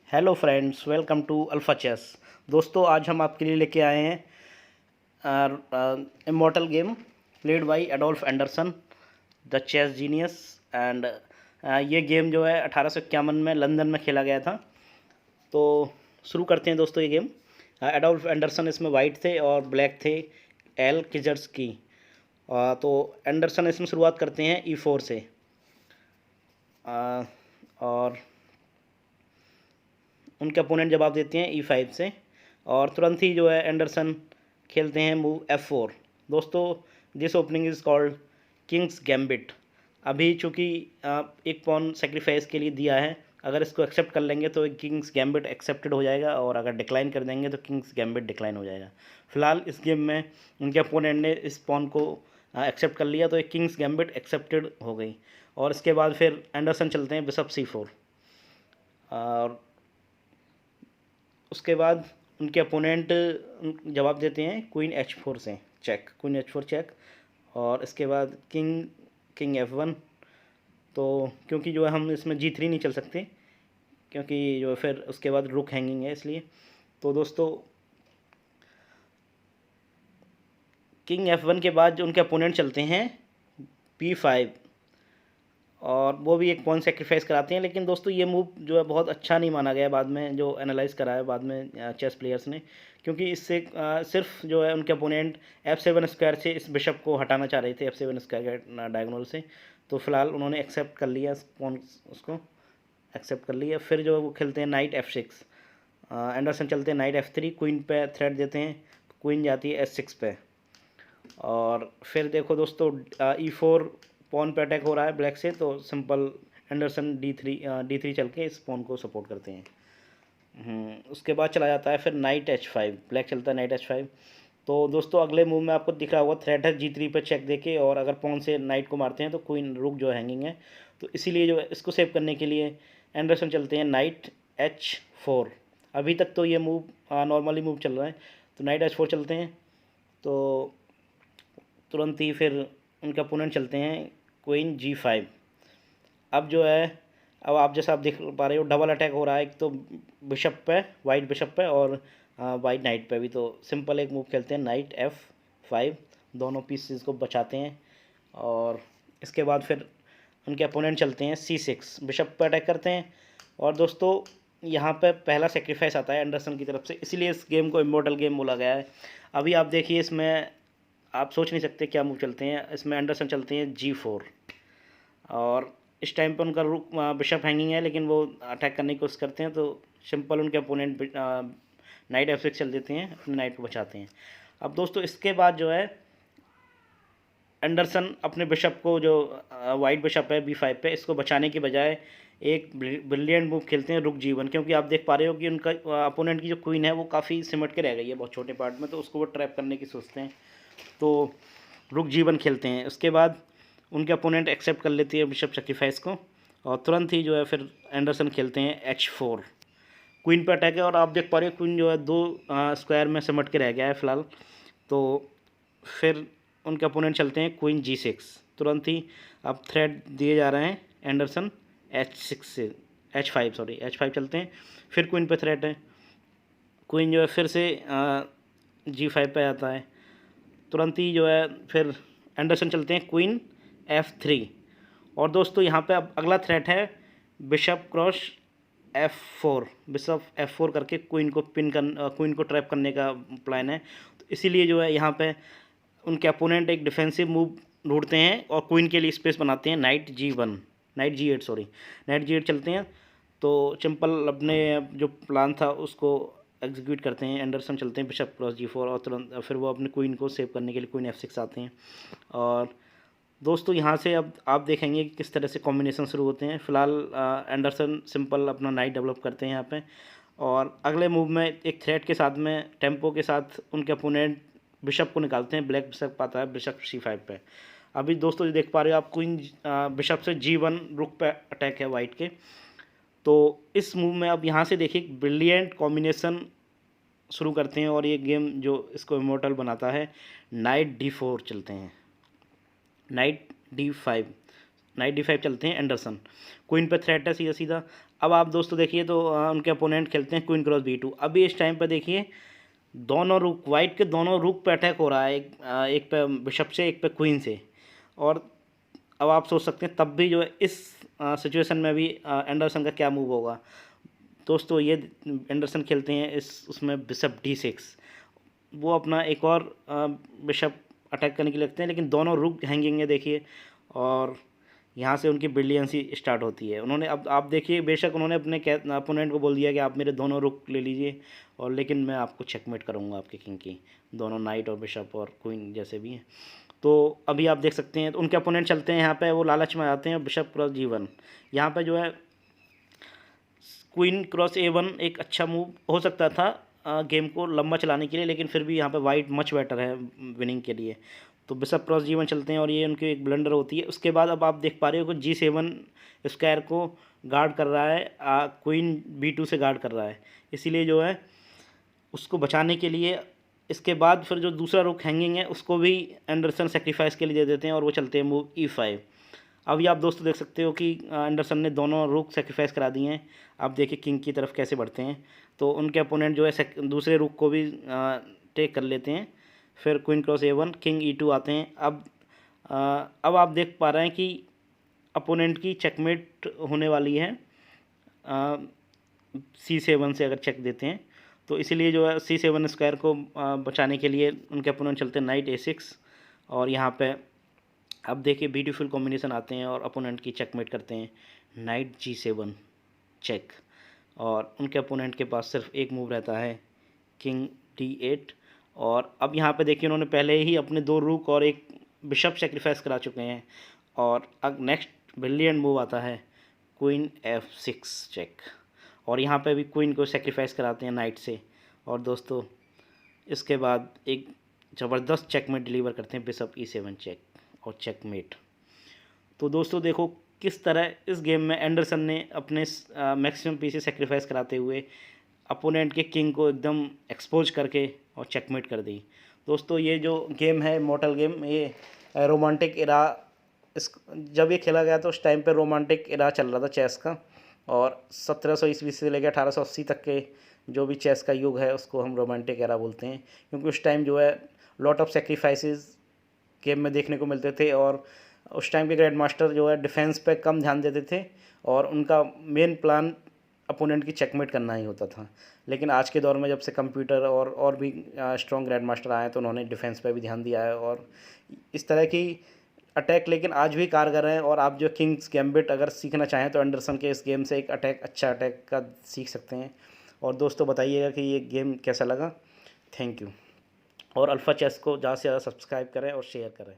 Hello friends, welcome to Alpha Chess. दोस्तों, आज हम आपके लिए लेके आए हैं immortal game played by Adolf Anderssen, the chess genius. And ये गेम जो है 1851 में लंदन में खेला गया था। तो शुरू करते हैं दोस्तों ये गेम। एडोल्फ एंडरसन इसमें वाइट थे और ब्लैक थे एल किजर्स की। तो एंडरसन इसमें शुरुआत करते हैं E4 से। और उनके अपोनेंट जवाब देते हैं E5 से, और तुरंत ही जो है एंडरसन खेलते हैं मूव F4। दोस्तों, this opening is called Kings gambit. अभी चूँकि एक पॉन सेक्रीफाइस के लिए दिया है, अगर इसको एक्सेप्ट कर लेंगे तो किंग्स गैम्बिट एक्सेप्टेड हो जाएगा, और अगर डिक्लाइन कर देंगे तो किंग्स गैम्बिट डिक्लाइन हो जाएगा। फिलहाल इस गेम में उनके अपोनेंट ने इस पॉन को एक्सेप्ट कर लिया, तो एक किंग्स गैम्बिट एक्सेप्टेड हो गई। और इसके बाद फिर एंडरसन चलते हैं बिशप C4। और उसके बाद उनके अपोनेंट जवाब देते हैं क्वीन H4 से चेक, क्वीन H4 चेक। और इसके बाद किंग F1। तो क्योंकि जो है हम इसमें G3 नहीं चल सकते, क्योंकि जो है फिर उसके बाद रुक हैंगिंग है, इसलिए। तो दोस्तों, किंग F1 के बाद जो उनके अपोनेंट चलते हैं P5, और वो भी एक पॉइंट सेक्रीफाइस कराते हैं। लेकिन दोस्तों, ये मूव जो है बहुत अच्छा नहीं माना गया बाद में, जो एनालाइज करा है बाद में चेस प्लेयर्स ने, क्योंकि इससे सिर्फ जो है उनके अपोनेंट F7 स्क्वायर से इस बिशप को हटाना चाह रहे थे, F7 स्क्वायर के डायगोनल से। तो फिलहाल उन्होंने एक्सेप्ट कर लिया, उसको एक्सेप्ट कर लिया। फिर जो वो खेलते हैं नाइट F6। एंडरसन चलते हैं नाइट F3, क्वीन पे थ्रेट देते हैं, क्वीन जाती है S6 पे। और फिर देखो दोस्तों, E4 पॉन पे अटैक हो रहा है ब्लैक से, तो सिंपल एंडरसन D3 चल के इस पॉन को सपोर्ट करते हैं। उसके बाद चला जाता है फिर नाइट H5, ब्लैक चलता है नाइट H5। तो दोस्तों, अगले मूव में आपको दिख रहा होगा थ्रेट है G3 पे चेक देके, और अगर पॉन से नाइट को मारते हैं तो क्वीन रुक जो हैंगिंग है, तो इसीलिए जो है इसको सेव करने के लिए एंडरसन चलते हैं नाइट H4। अभी तक तो ये मूव नॉर्मली मूव चल रहा है, तो नाइट H4 चलते हैं। तो तुरंत ही फिर उनके अपोनेंट चलते हैं क्वीन G5। अब जो है, अब आप जैसा आप देख पा रहे हो डबल अटैक हो रहा है, एक तो बिशप पे, वाइट बिशप पे, और वाइट नाइट पे भी। तो सिंपल एक मूव खेलते हैं नाइट F5, दोनों पीसेस को बचाते हैं। और इसके बाद फिर उनके अपोनेंट चलते हैं C6, बिशप पे अटैक करते हैं। और दोस्तों, यहाँ पे पहला सेक्रीफाइस आता है एंडरसन की तरफ से, इसीलिए इस गेम को इमॉर्टल गेम बोला गया है। अभी आप देखिए, इसमें आप सोच नहीं सकते क्या मूव चलते हैं। इसमें एंडरसन चलते हैं G4, और इस टाइम पर उनका रुक बिशप हैंगिंग है, लेकिन वो अटैक करने की कोशिश करते हैं। तो सिंपल उनके अपोनेंट नाइट F6 चल देते हैं, अपने नाइट को बचाते हैं। अब दोस्तों, इसके बाद जो है एंडरसन अपने बिशप को, जो वाइट बिशप है B5 पे, इसको बचाने के बजाय एक ब्रिलियंट मूव खेलते हैं रुक G1, क्योंकि आप देख पा रहे हो कि उनका अपोनेंट की जो क्वीन है वो काफ़ी सिमट के रह गई है बहुत छोटे पार्ट में, तो उसको वो ट्रैप करने की सोचते हैं। तो रुक G1 खेलते हैं। उसके बाद उनके अपोनेंट एक्सेप्ट कर लेती है बिशप सेक्रीफाइस को, और तुरंत ही जो है फिर एंडरसन खेलते हैं H4। क्वीन पर अटैक है, और आप देख पा रहे हो क्वीन जो है दो स्क्वायर में सिमट के रह गया है फिलहाल। तो फिर उनके अपोनेंट चलते हैं क्वीन G6। तुरंत ही अब थ्रेड दिए जा रहे हैं एंडरसन H6 से, H5 चलते हैं। फिर क्वीन पे थ्रेट है, क्वीन जो है फिर से G5 पे आता है। तुरंत ही जो है फिर एंडरसन चलते हैं क्वीन F3। और दोस्तों, यहाँ पे अब अगला थ्रेट है bishop cross F4, bishop F4 करके क्वीन को ट्रैप करने का प्लान है। तो इसीलिए जो है यहाँ पे उनके अपोनेंट एक डिफेंसिव मूव ढूंढते हैं और क्वीन के लिए स्पेस बनाते हैं नाइट G8 चलते हैं। तो सिंपल अपने जो प्लान था उसको एग्जीक्यूट करते हैं। एंडरसन चलते हैं बिशप क्रॉस G4, और तुरंत फिर वो अपने क्वीन को सेव करने के लिए क्वीन F6 आते हैं। और दोस्तों, यहाँ से अब आप देखेंगे कि किस तरह से कॉम्बिनेशन शुरू होते हैं। फिलहाल एंडरसन सिंपल अपना नाइट डेवलप करते हैं यहाँ पे, और अगले मूव में एक थ्रेट के साथ में टेम्पो के साथ उनके अपोनेंट बिशप को निकालते हैं। ब्लैक बिशप आता है बिशप C5 पे। अभी दोस्तों, जो देख पा रहे हो आप, क्वीन बिशप से G1 रुक पे अटैक है वाइट के। तो इस मूव में अब यहाँ से देखिए ब्रिलियंट कॉम्बिनेशन शुरू करते हैं, और ये गेम जो इसको इमॉर्टल बनाता है, नाइट D4 चलते हैं, नाइट D5 चलते हैं एंडरसन। क्वीन पे थ्रेट है सीधा सीधा। अब आप दोस्तों देखिए तो उनके अपोनेंट खेलते हैं क्वीन क्रॉस B2। अभी इस टाइम पे देखिए दोनों रुक, वाइट के दोनों रुक पे अटैक हो रहा है, एक पे बिशप से, एक पे क्वीन से। और अब आप सोच सकते हैं तब भी जो है इस सिचुएशन में भी एंडरसन का क्या मूव होगा। दोस्तों ये एंडरसन खेलते हैं उसमें बिशप D6। वो अपना एक और बिशप अटैक करने के लिए लगते हैं, लेकिन दोनों रुक हैंगिंग है देखिए, और यहाँ से उनकी ब्रिलियंसी स्टार्ट होती है। उन्होंने अब आप देखिए, बेशक उन्होंने अपने अपोनेंट को बोल दिया कि आप मेरे दोनों रुक ले लीजिए, और लेकिन मैं आपको चेकमेट करूँगा आपके किंग की, दोनों नाइट और बिशप और क्वीन जैसे भी हैं। तो अभी आप देख सकते हैं तो उनके अपोनेंट चलते हैं यहाँ पे, वो लालच में आते हैं बिशप क्रॉस G1। यहाँ पे जो है क्वीन क्रॉस A1 एक अच्छा मूव हो सकता था गेम को लंबा चलाने के लिए, लेकिन फिर भी यहाँ पे वाइट मच बेटर है विनिंग के लिए। तो बिशप क्रॉस G1 चलते हैं और ये उनकी एक ब्लंडर होती है। उसके बाद अब आप देख पा रहे हो कि G7 स्क्वायर को गार्ड कर रहा है, क्वीन B2 से गार्ड कर रहा है, इसीलिए जो है उसको बचाने के लिए इसके बाद फिर जो दूसरा रुक हैंगिंग है उसको भी एंडरसन सेक्रीफाइस के लिए दे देते हैं, और वो चलते हैं मूव E5। अभी आप दोस्तों देख सकते हो कि एंडरसन ने दोनों रुक सेक्रीफाइस करा दिए हैं। आप देखिए किंग की तरफ कैसे बढ़ते हैं, तो उनके अपोनेंट जो है दूसरे रुक को भी टेक कर लेते हैं। फिर queen cross A1, king E2 आते हैं। अब आप देख पा रहे हैं कि अपोनेंट की चेकमेट होने वाली है C7 से अगर चेक देते हैं, तो इसीलिए जो है C7 स्क्वायर को बचाने के लिए उनके अपोनेंट चलते हैं नाइट A6। और यहाँ पे अब देखिए ब्यूटीफुल कॉम्बिनेशन आते हैं और अपोनेंट की चेकमेट करते हैं, नाइट G7 चेक। और उनके अपोनेंट के पास सिर्फ एक मूव रहता है, किंग D8। और अब यहाँ पे देखिए उन्होंने पहले ही अपने 2 रूक और एक बिशप सेक्रीफाइस करा चुके हैं, और अब नेक्स्ट ब्रिलियंट मूव आता है क्वीन F6 चेक। और यहाँ पे भी क्वीन को सेक्रीफाइस कराते हैं नाइट से, और दोस्तों इसके बाद एक ज़बरदस्त चेकमेट डिलीवर करते हैं बिशप E7 चेक और चेकमेट। तो दोस्तों देखो किस तरह इस गेम में एंडरसन ने अपने मैक्सिमम पीसेस सेक्रीफाइस कराते हुए अपोनेंट के किंग को एकदम एक्सपोज करके और चेकमेट कर दी। दोस्तों ये जो गेम है मॉर्टल गेम, ये रोमांटिक इरा, इस जब ये खेला गया तो उस टाइम पे रोमांटिक इरा चल रहा था चेस का, और 1700 ईस्वी से लेकर 1880 तक के जो भी चेस का युग है उसको हम रोमांटिक एरा बोलते हैं, क्योंकि उस टाइम जो है लॉट ऑफ सेक्रीफाइसेस गेम में देखने को मिलते थे, और उस टाइम के ग्रैंड मास्टर जो है डिफेंस पे कम ध्यान देते थे, और उनका मेन प्लान अपोनेंट की चेकमेट करना ही होता था। लेकिन आज के दौर में जब से कंप्यूटर और भी स्ट्रॉन्ग ग्रैंड मास्टर आए हैं, तो उन्होंने डिफेंस पे भी ध्यान दिया है, और इस तरह की अटैक लेकिन आज भी कारगर हैं। और आप जो किंग्स गैम्बिट अगर सीखना चाहें तो एंडरसन के इस गेम से एक अच्छा अटैक का सीख सकते हैं। और दोस्तों बताइएगा कि ये गेम कैसा लगा। Thank you. और अल्फ़ा चेस को ज़्यादा से ज़्यादा सब्सक्राइब करें और शेयर करें।